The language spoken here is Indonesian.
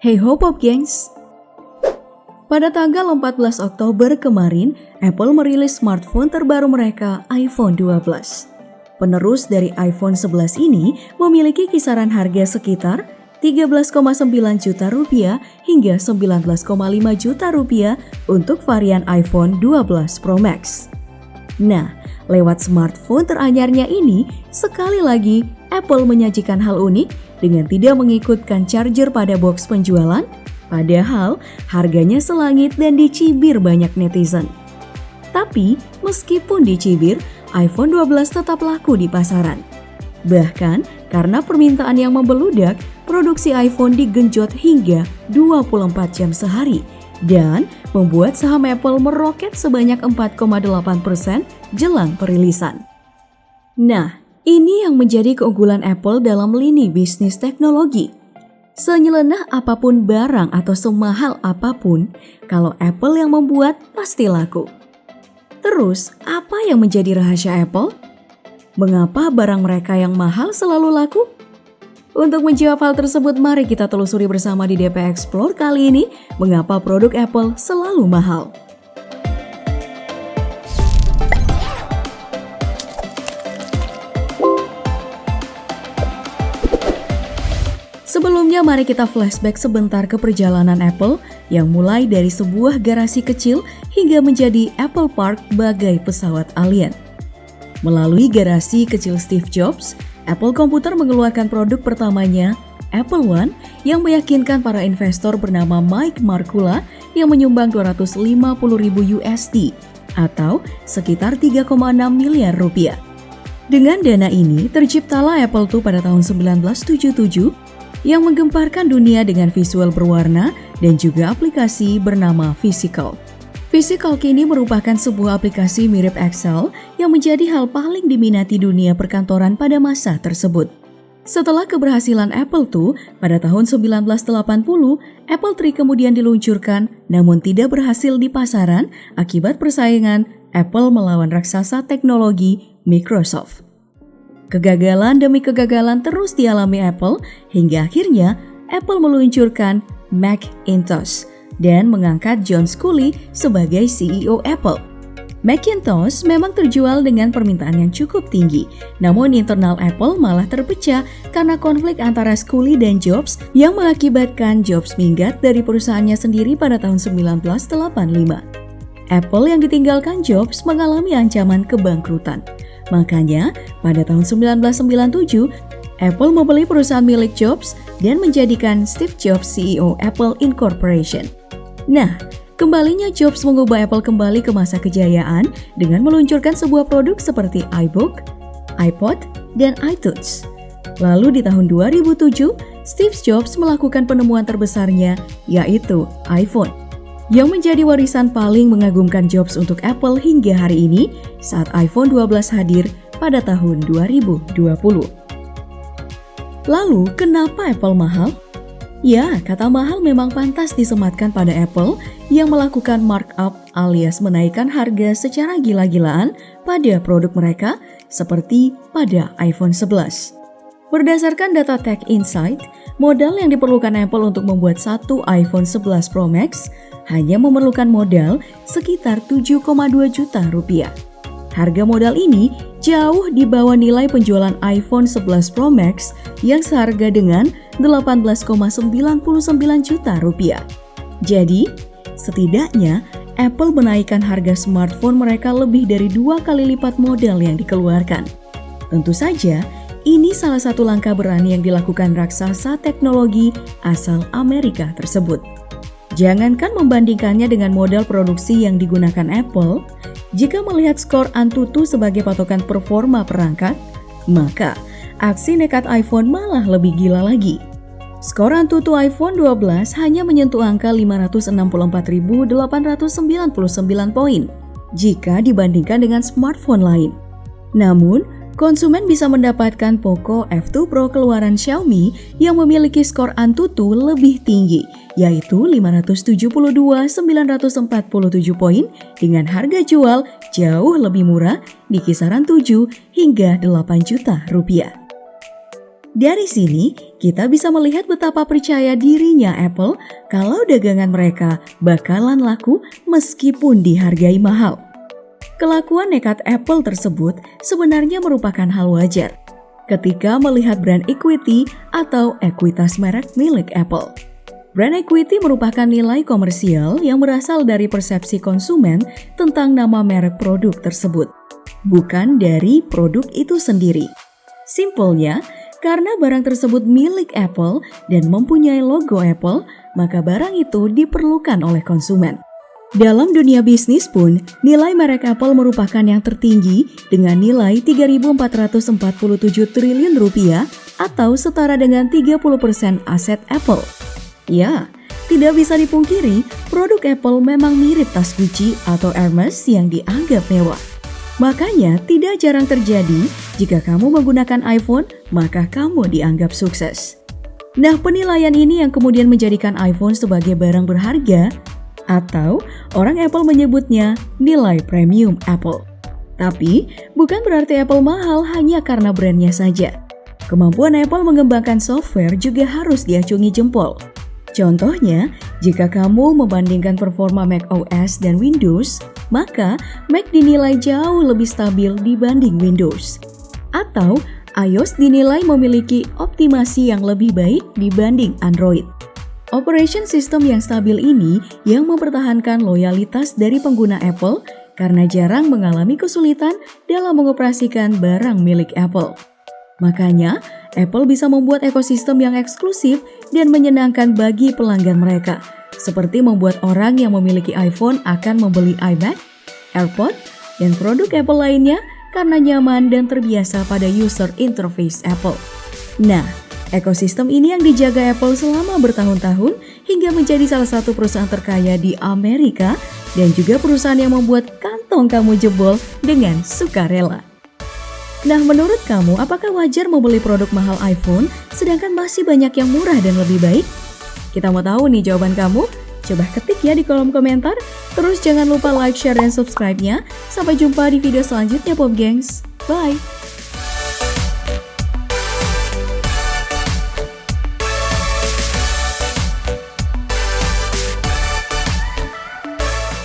Hey ho Pop Gengs! Pada tanggal 14 Oktober kemarin, Apple merilis smartphone terbaru mereka, iPhone 12. Penerus dari iPhone 11 ini memiliki kisaran harga sekitar 13,9 juta rupiah hingga 19,5 juta rupiah untuk varian iPhone 12 Pro Max. Nah, lewat smartphone teranyarnya ini, sekali lagi Apple menyajikan hal unik dengan tidak mengikutkan charger pada box penjualan, padahal harganya selangit dan dicibir banyak netizen. Tapi, meskipun dicibir, iPhone 12 tetap laku di pasaran. Bahkan, karena permintaan yang membeludak, produksi iPhone digenjot hingga 24 jam sehari dan membuat saham Apple meroket sebanyak 4,8% jelang perilisan. Nah, ini yang menjadi keunggulan Apple dalam lini bisnis teknologi. Senyeleneh apapun barang atau semahal apapun, kalau Apple yang membuat pasti laku. Terus, apa yang menjadi rahasia Apple? Mengapa barang mereka yang mahal selalu laku? Untuk menjawab hal tersebut, mari kita telusuri bersama di DP Explore kali ini, mengapa produk Apple selalu mahal. Sebelumnya mari kita flashback sebentar ke perjalanan Apple yang mulai dari sebuah garasi kecil hingga menjadi Apple Park bagai pesawat alien. Melalui garasi kecil Steve Jobs, Apple Computer mengeluarkan produk pertamanya, Apple One, yang meyakinkan para investor bernama Mike Markula yang menyumbang 250.000 USD atau sekitar 3,6 miliar rupiah. Dengan dana ini, terciptalah Apple II pada tahun 1977 yang menggemparkan dunia dengan visual berwarna dan juga aplikasi bernama Physical. Physical kini merupakan sebuah aplikasi mirip Excel yang menjadi hal paling diminati dunia perkantoran pada masa tersebut. Setelah keberhasilan Apple II, pada tahun 1980, Apple III kemudian diluncurkan namun tidak berhasil di pasaran akibat persaingan Apple melawan raksasa teknologi Microsoft. Kegagalan demi kegagalan terus dialami Apple hingga akhirnya Apple meluncurkan Macintosh dan mengangkat John Sculley sebagai CEO Apple. Macintosh memang terjual dengan permintaan yang cukup tinggi, namun internal Apple malah terpecah karena konflik antara Sculley dan Jobs yang mengakibatkan Jobs minggat dari perusahaannya sendiri pada tahun 1985. Apple yang ditinggalkan Jobs mengalami ancaman kebangkrutan. Makanya, pada tahun 1997, Apple membeli perusahaan milik Jobs dan menjadikan Steve Jobs CEO Apple Incorporation. Nah, kembalinya Jobs mengubah Apple kembali ke masa kejayaan dengan meluncurkan sebuah produk seperti iBook, iPod, dan iTunes. Lalu di tahun 2007, Steve Jobs melakukan penemuan terbesarnya, yaitu iPhone, yang menjadi warisan paling mengagumkan Jobs untuk Apple hingga hari ini saat iPhone 12 hadir pada tahun 2020. Lalu, kenapa Apple mahal? Ya, kata mahal memang pantas disematkan pada Apple yang melakukan markup alias menaikkan harga secara gila-gilaan pada produk mereka seperti pada iPhone 11. Berdasarkan data Tech Insight, modal yang diperlukan Apple untuk membuat satu iPhone 11 Pro Max hanya memerlukan modal sekitar 7,2 juta rupiah. Harga modal ini jauh di bawah nilai penjualan iPhone 11 Pro Max yang seharga dengan 18,99 juta rupiah. Jadi, setidaknya Apple menaikkan harga smartphone mereka lebih dari 2 kali lipat modal yang dikeluarkan. Tentu saja, ini salah satu langkah berani yang dilakukan raksasa teknologi asal Amerika tersebut. Jangankan membandingkannya dengan modal produksi yang digunakan Apple, jika melihat skor Antutu sebagai patokan performa perangkat, maka aksi nekat iPhone malah lebih gila lagi. Skor Antutu iPhone 12 hanya menyentuh angka 564.899 poin jika dibandingkan dengan smartphone lain. Namun, konsumen bisa mendapatkan Poco F2 Pro keluaran Xiaomi yang memiliki skor Antutu lebih tinggi, yaitu 572.947 poin dengan harga jual jauh lebih murah di kisaran 7 hingga 8 juta rupiah. Dari sini, kita bisa melihat betapa percaya dirinya Apple kalau dagangan mereka bakalan laku meskipun dihargai mahal. Kelakuan nekat Apple tersebut sebenarnya merupakan hal wajar ketika melihat brand equity atau ekuitas merek milik Apple. Brand equity merupakan nilai komersial yang berasal dari persepsi konsumen tentang nama merek produk tersebut, bukan dari produk itu sendiri. Simpelnya, karena barang tersebut milik Apple dan mempunyai logo Apple, maka barang itu diperlukan oleh konsumen. Dalam dunia bisnis pun, nilai merek Apple merupakan yang tertinggi dengan nilai 3.447 triliun rupiah atau setara dengan 30% aset Apple. Ya, tidak bisa dipungkiri, produk Apple memang mirip tas Gucci atau Hermes yang dianggap mewah. Makanya tidak jarang terjadi jika kamu menggunakan iPhone, maka kamu dianggap sukses. Nah, penilaian ini yang kemudian menjadikan iPhone sebagai barang berharga atau orang Apple menyebutnya nilai premium Apple. Tapi, bukan berarti Apple mahal hanya karena brandnya saja. Kemampuan Apple mengembangkan software juga harus diacungi jempol. Contohnya, jika kamu membandingkan performa Mac OS dan Windows, maka Mac dinilai jauh lebih stabil dibanding Windows. Atau iOS dinilai memiliki optimasi yang lebih baik dibanding Android. Operation system yang stabil ini yang mempertahankan loyalitas dari pengguna Apple karena jarang mengalami kesulitan dalam mengoperasikan barang milik Apple. Makanya, Apple bisa membuat ekosistem yang eksklusif dan menyenangkan bagi pelanggan mereka, seperti membuat orang yang memiliki iPhone akan membeli iMac, AirPods, dan produk Apple lainnya karena nyaman dan terbiasa pada user interface Apple. Nah, ekosistem ini yang dijaga Apple selama bertahun-tahun hingga menjadi salah satu perusahaan terkaya di Amerika dan juga perusahaan yang membuat kantong kamu jebol dengan sukarela. Nah, menurut kamu, apakah wajar membeli produk mahal iPhone sedangkan masih banyak yang murah dan lebih baik? Kita mau tahu nih jawaban kamu? Coba ketik ya di kolom komentar. Terus jangan lupa like, share, dan subscribe-nya. Sampai jumpa di video selanjutnya, Pop Gengs. Bye!